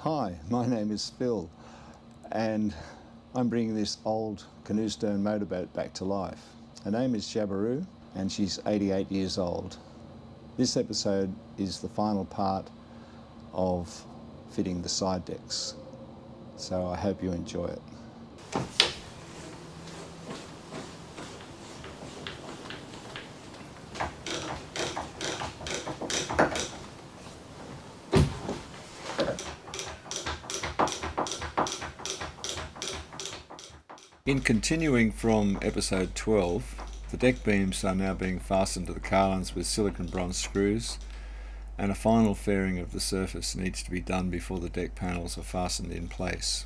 Hi, my name is Phil, and I'm bringing this old canoe stern motorboat back to life. Her name is Jabiru, and she's 88 years old. This episode is the final part of fitting the side decks, so I hope you enjoy it. In continuing from episode 12, the deck beams are now being fastened to the carlins with silicon bronze screws, and a final fairing of the surface needs to be done before the deck panels are fastened in place.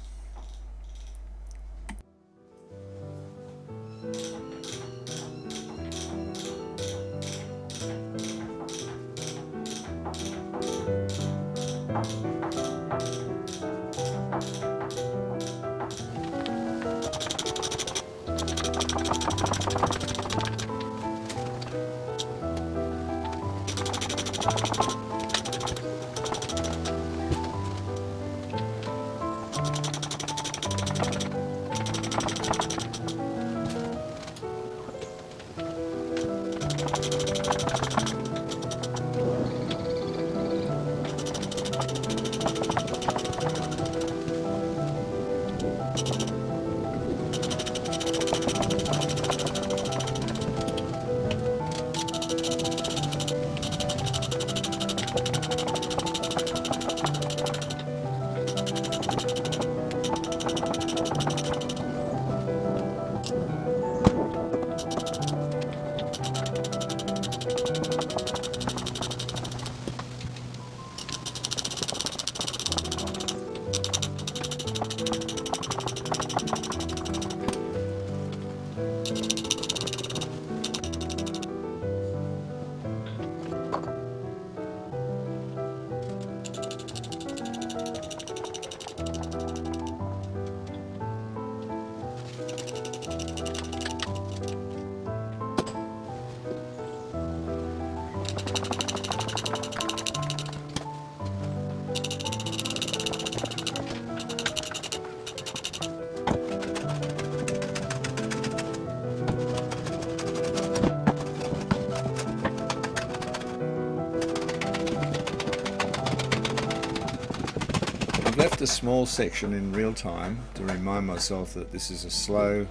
I've left a small section in real time to remind myself that this is a slow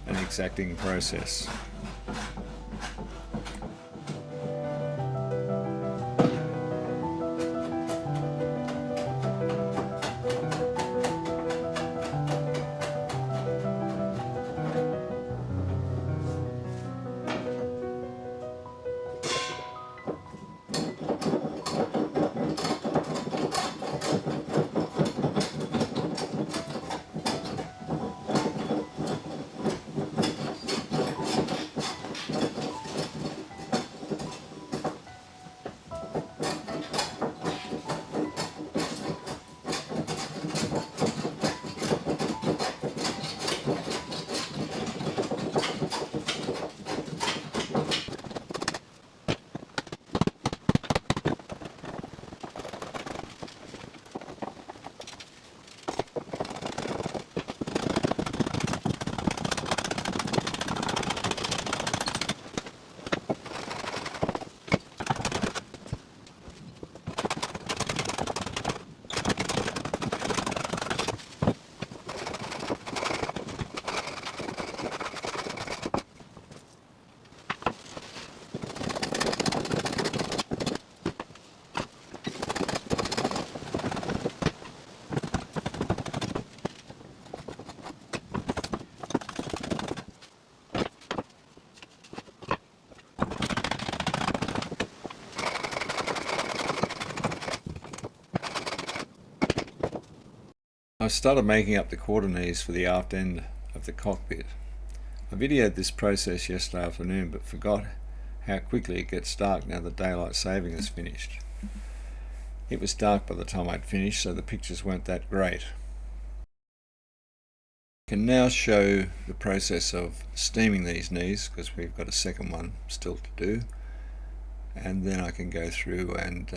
and exacting process. I started making up the quarter knees for the aft end of the cockpit. I videoed this process yesterday afternoon but forgot how quickly it gets dark now that daylight saving is finished. It was dark by the time I'd finished, so the pictures weren't that great. I can now show the process of steaming these knees because we've got a second one still to do, and then I can go through and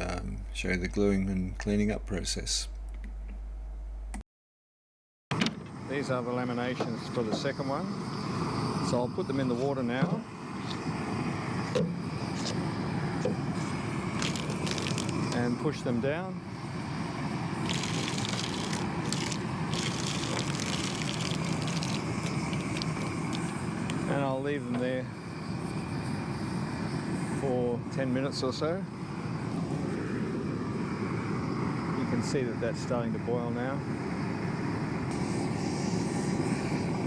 show the gluing and cleaning up process. These are the laminations for the second one. So I'll put them in the water now. And push them down. And I'll leave them there for 10 minutes or so. You can see that that's starting to boil now.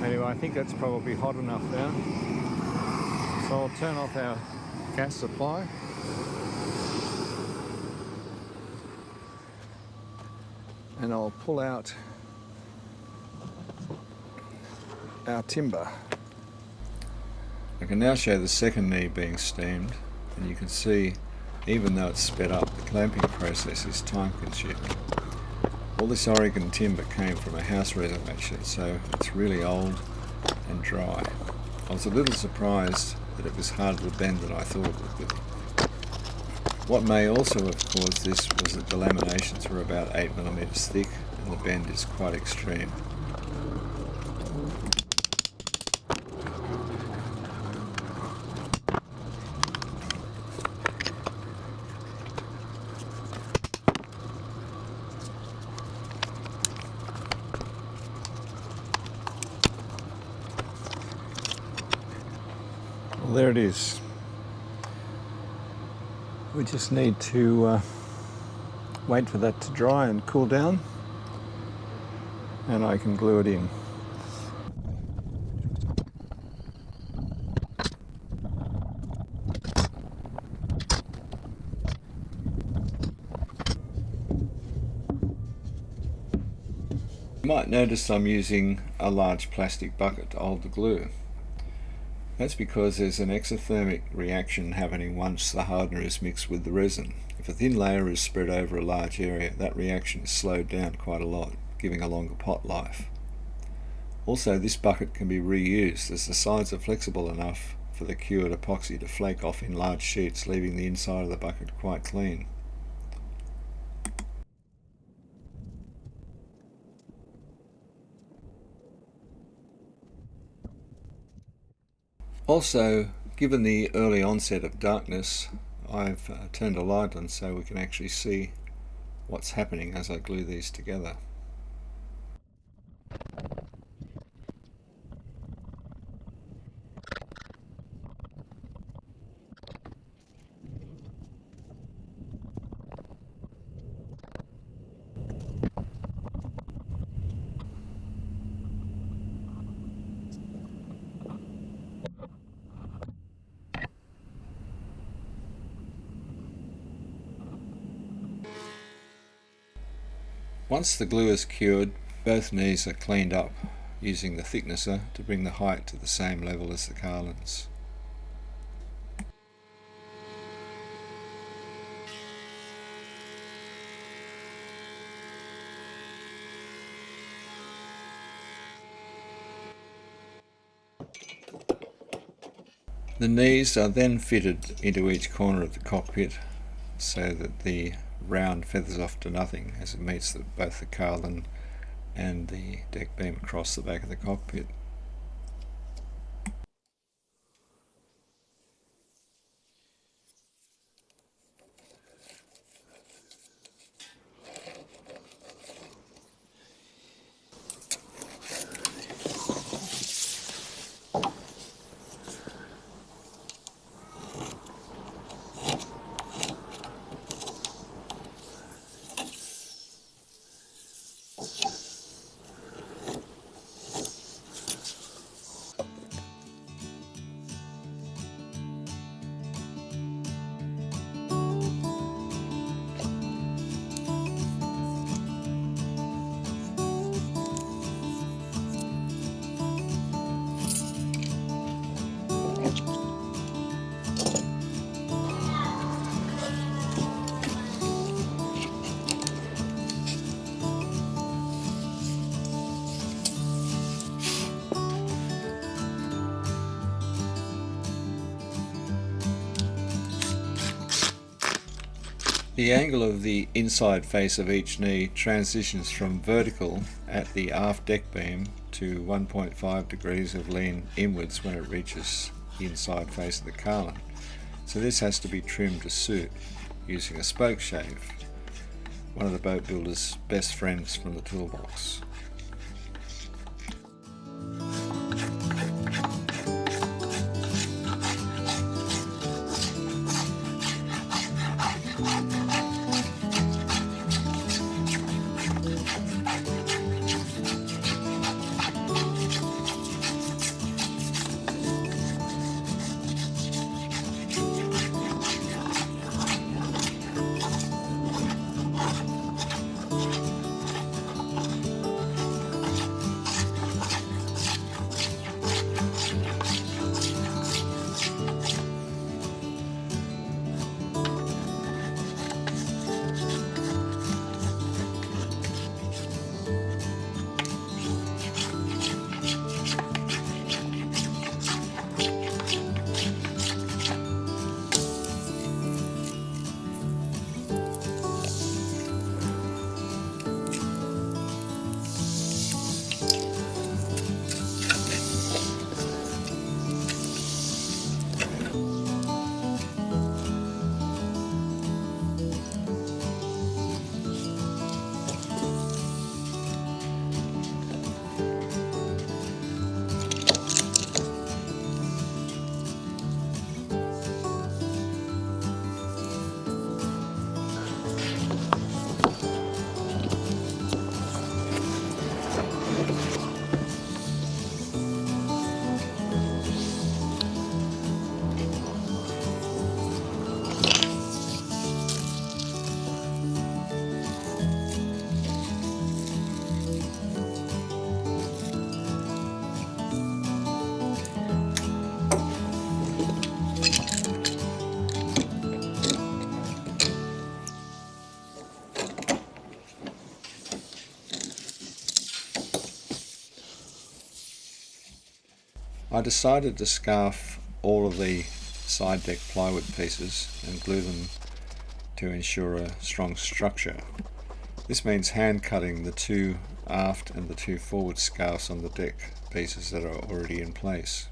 Anyway, I think that's probably hot enough now. So I'll turn off our gas supply. And I'll pull out our timber. I can now show the second knee being steamed, and you can see, even though it's sped up, the clamping process is time consuming. All this Oregon timber came from a house reservation, so it's really old and dry. I was a little surprised that it was harder to bend than I thought it would be. What may also have caused this was that the laminations were about 8mm thick and the bend is quite extreme. Well, there it is. We just need to wait for that to dry and cool down, and I can glue it in. You might notice I'm using a large plastic bucket to hold the glue. That's because there's an exothermic reaction happening once the hardener is mixed with the resin. If a thin layer is spread over a large area, that reaction is slowed down quite a lot, giving a longer pot life. Also, this bucket can be reused as the sides are flexible enough for the cured epoxy to flake off in large sheets, leaving the inside of the bucket quite clean. Also, given the early onset of darkness, I've turned a light on so we can actually see what's happening as I glue these together. Once the glue is cured, both knees are cleaned up using the thicknesser to bring the height to the same level as the carlins. The knees are then fitted into each corner of the cockpit so that the round feathers off to nothing as it meets both the carlin and the deck beam across the back of the cockpit. The angle of the inside face of each knee transitions from vertical at the aft deck beam to 1.5 degrees of lean inwards when it reaches the inside face of the carlin. So this has to be trimmed to suit using a spoke shave, one of the boat builder's best friends from the toolbox. I decided to scarf all of the side deck plywood pieces and glue them to ensure a strong structure. This means hand cutting the two aft and the two forward scarves on the deck pieces that are already in place.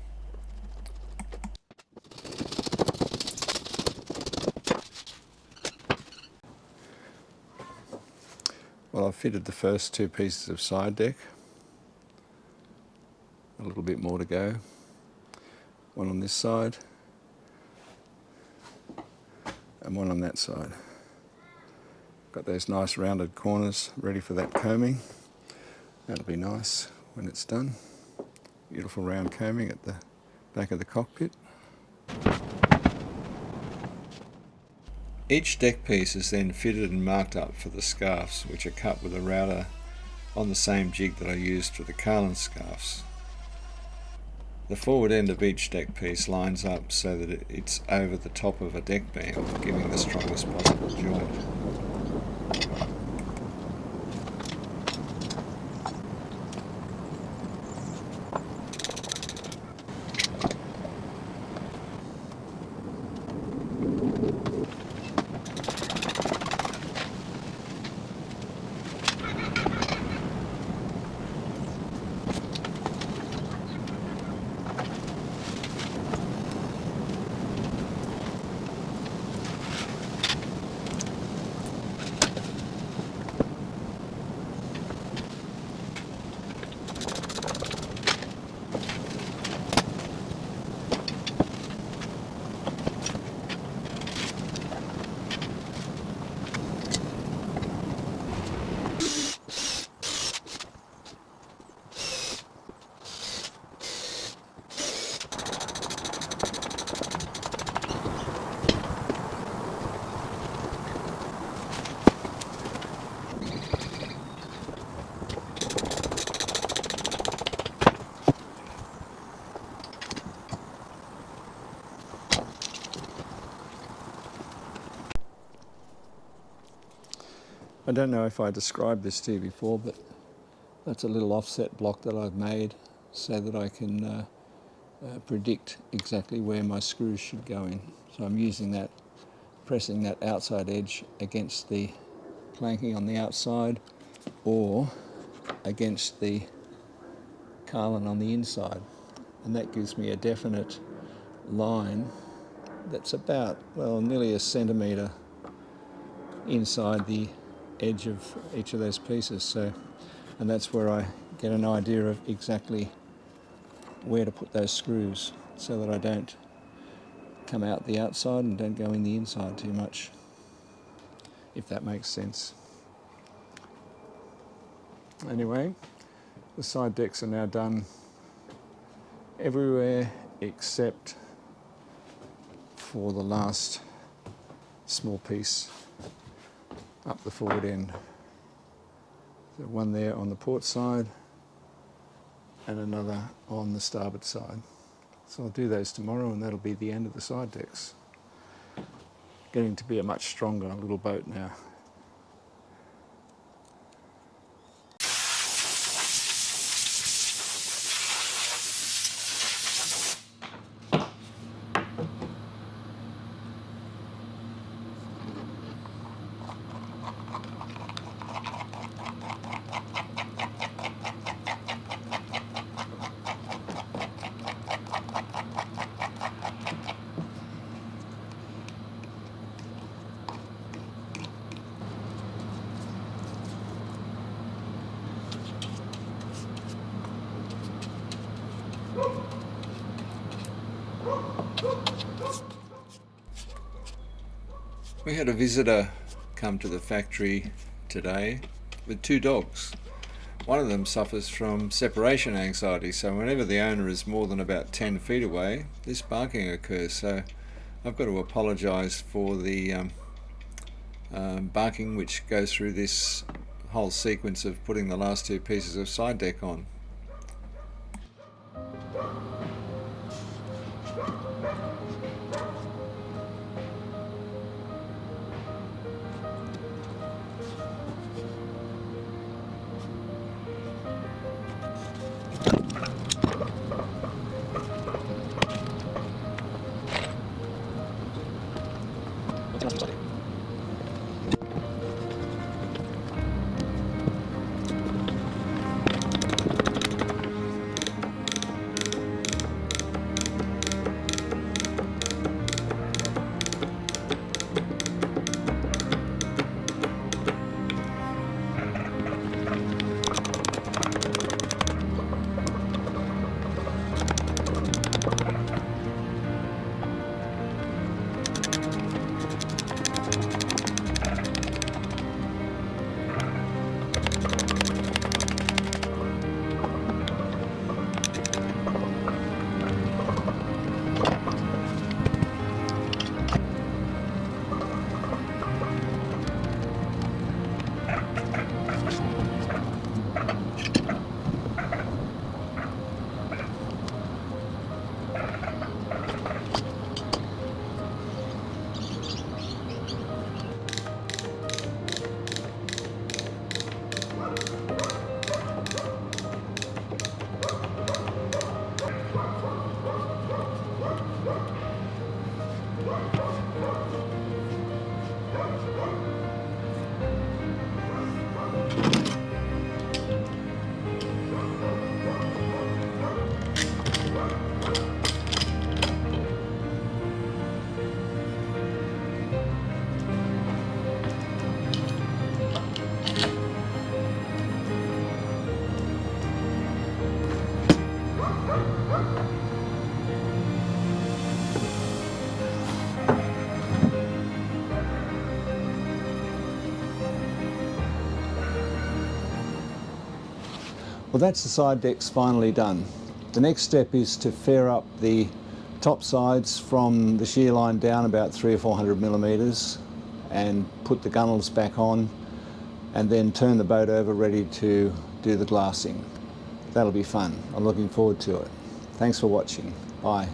Well, I've fitted the first two pieces of side deck. A little bit more to go. One on this side and one on that side. Got those nice rounded corners ready for that combing. That'll be nice when it's done. Beautiful round combing at the back of the cockpit. Each deck piece is then fitted and marked up for the scarves, which are cut with a router on the same jig that I used for the carlin scarves. The forward end of each deck piece lines up so that it's over the top of a deck beam, giving the strongest possible joint. I don't know if I described this to you before, but that's a little offset block that I've made so that I can predict exactly where my screws should go in. So I'm using that, pressing that outside edge against the planking on the outside or against the Carlin on the inside, and that gives me a definite line that's about, well, nearly a centimetre inside the edge of each of those pieces. So, and that's where I get an idea of exactly where to put those screws so that I don't come out the outside and don't go in the inside too much, if that makes sense. Anyway, the side decks are now done everywhere except for the last small piece up the forward end. So one there on the port side and another on the starboard side. So I'll do those tomorrow, and that'll be the end of the side decks. Getting to be a much stronger little boat now. We had a visitor come to the factory today with 2 dogs. One of them suffers from separation anxiety, so whenever the owner is more than about 10 feet away, this barking occurs. So I've got to apologise for the barking which goes through this whole sequence of putting the last 2 pieces of side deck on. Well, that's the side decks finally done. The next step is to fair up the top sides from the shear line down about 300 or 400 millimetres and put the gunnels back on, and then turn the boat over ready to do the glassing. That'll be fun. I'm looking forward to it. Thanks for watching. Bye.